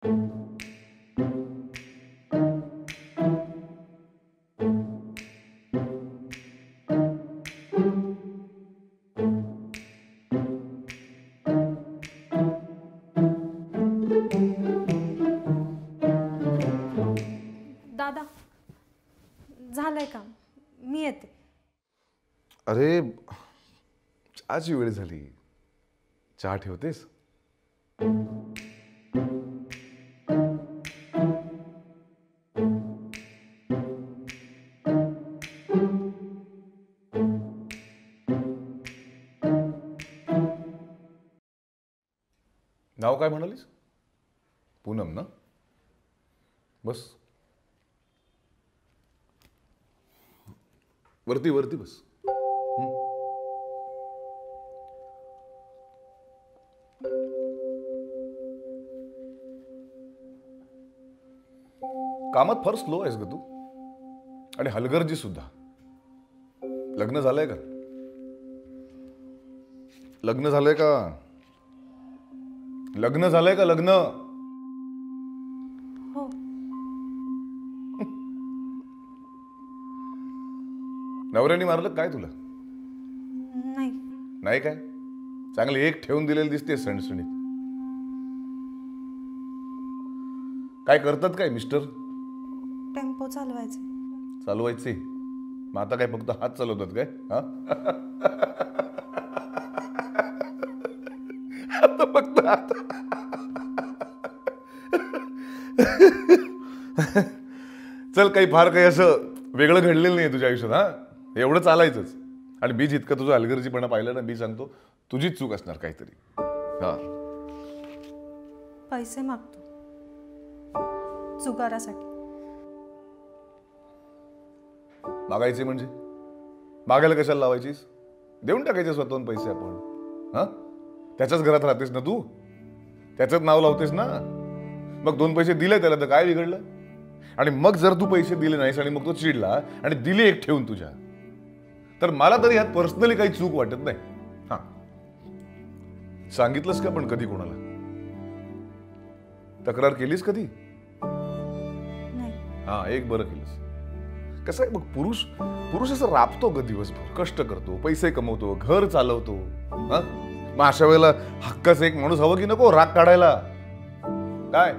दादा झालंय काम, मी येते. अरे चहाची वेळ झाली, चहा ठेवतेस? नाव काय म्हणालीस? पूनम ना? बस वरती वरती बस. कामात फार स्लो आहेस ग तू, आणि हलगर्जी सुद्धा. लग्न झालंय का? लग्न झालंय का? लग्न झालंय का? लग्न? हो. नवऱ्याने मारलं काय तुला? नाही. नाही काय? चांगली एक ठेवून दिलेली दिसते सणसणीत. काय करतात काय मिस्टर? टेम्पो चालवायचे. चालवायचे? मग आता काय फक्त हात चालवतात काय? हा? आता फक्त हात. चल, काही फार काही असं वेगळं घडलेलं नाही तुझ्या आयुष्यात. हा, एवढं चालायचंच. आणि बीज इतकं तुझं हलगर्जीपणा पाहिलं ना, मी सांगतो तुझीच चूक असणार काहीतरी. हा, पैसे मागतो जुगारासाठी. मागायचे म्हणजे? मागायला कशाला लावायचीस? देऊन टाकायचे स्वतःहून पैसे आपण. हा, त्याच्याच घरात राहतेस ना तू, त्याचंच नाव लावतेस ना. मग दोन पैसे दिले त्याला तर काय बिघडलं? आणि मग जर तू पैसे दिले नाहीस आणि मग तो चिडला आणि दिले एक ठेवून तुझ्या, तर मला तरी ह्यात पर्सनली काही चूक वाटत नाही. हा, सांगितलंस का पण कधी कोणाला? तक्रार केलीस कधी? नाही. हा, एक बरं केलंस. कसं आहे, मग पुरुष पुरुष असं राबतो ग दिवसभर, कष्ट करतो, पैसे कमवतो, घर चालवतो. हा, मग अशा वेळेला हक्काचा एक माणूस हवं की नको राग काढायला? काय?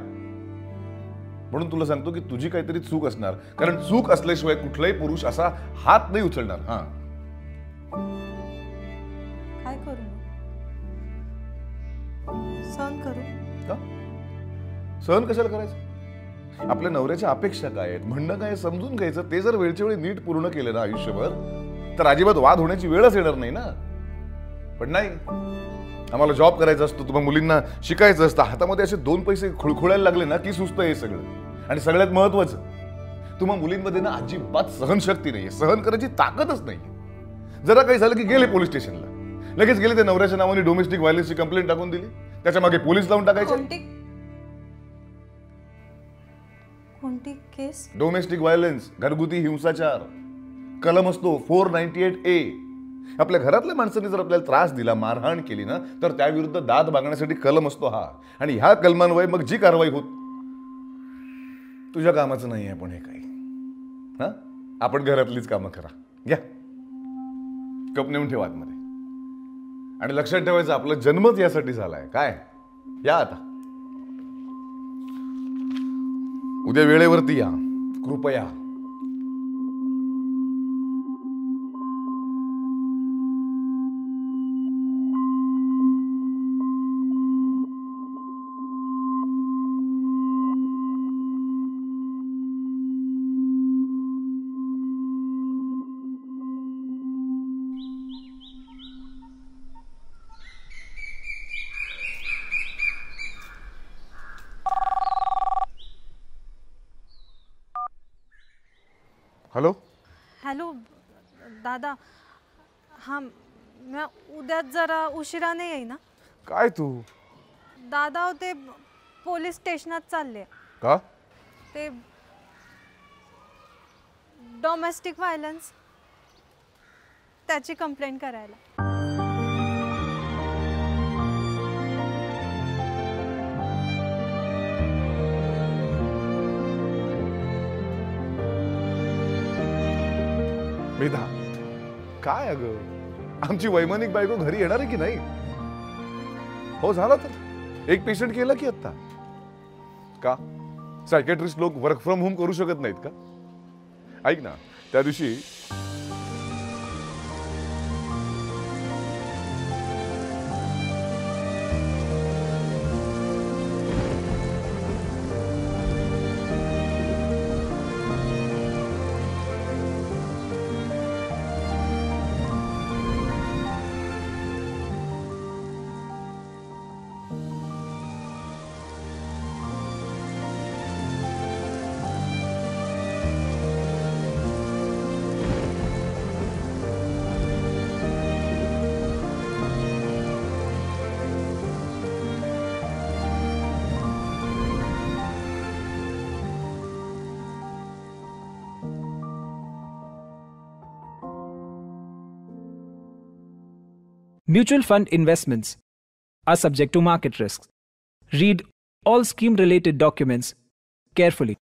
म्हणून तुला सांगतो की तुझी काहीतरी चूक असणार, कारण चूक असल्याशिवाय कुठलाही पुरुष असा हात नाही उचलणार. हा, काय करू? सहन करू का? सहन कशाला करायचं? आपल्या नवऱ्याच्या अपेक्षा काय आहेत, म्हणणं काय समजून घ्यायचं. ते जर वेळच्या वेळी नीट पूर्ण केलं ना आयुष्यभर, तर अजिबात वाद होण्याची वेळच येणार नाही ना. पण नाही, आम्हाला जॉब करायचा असतो, तुम्हाला मुलींना शिकायचं असतं, हातामध्ये असे दोन पैसे खुळखुळायला लागले ना की सुचतं हे सगळं. आणि सगळ्यात महत्वाचं, तुम्हाला मुलींमध्ये ना अजिबात सहनशक्ती नाहीये, सहन करायची ताकदच नाहीये. जरा काही झालं की गेले पोलीस स्टेशनला, लगेच गेले त्या नवऱ्याच्या नावाने डोमेस्टिक व्हायलन्सची कंप्लेंट टाकून दिली, त्याच्या मागे पोलीस लावून टाकायचे. कोणती केस? डोमेस्टिक व्हायलन्स, घरगुती हिंसाचार. कलम असतो 498A. आपल्या घरातल्या माणसांनी जर आपल्याला त्रास दिला, मारहाण केली ना, तर त्याविरुद्ध दाद मागण्यासाठी कलम असतो हा. आणि ह्या कलमांवर मग जी कारवाई होत, तुझ्या कामाचं नाही आहे पण हे काही. हा, आपण घरातलीच कामं करा. घ्या, कप नेऊन ठेवा आतमध्ये. आणि लक्षात ठेवायचं, आपला जन्मच यासाठी झालाय. काय? या आता, उद्या वेळेवरती या कृपया. हॅलो. हॅलो दादा. हां, मी उद्या जरा उशिराने येईन ना. काय तू? दादा ते पोलीस स्टेशनात चालले. का? ते डोमेस्टिक व्हायलन्स, त्याची कंप्लेंट करायला. मेधा, काय अगं, आमची वैमानिक बायको घरी येणार आहे की नाही? हो झालं तर एक पेशंट केलं की आता का सायकॅट्रिस्ट लोक वर्क फ्रॉम होम करू शकत नाहीत का? ऐक ना, त्या दिवशी Mutual fund investments are subject to market risks. Read all scheme-related documents carefully.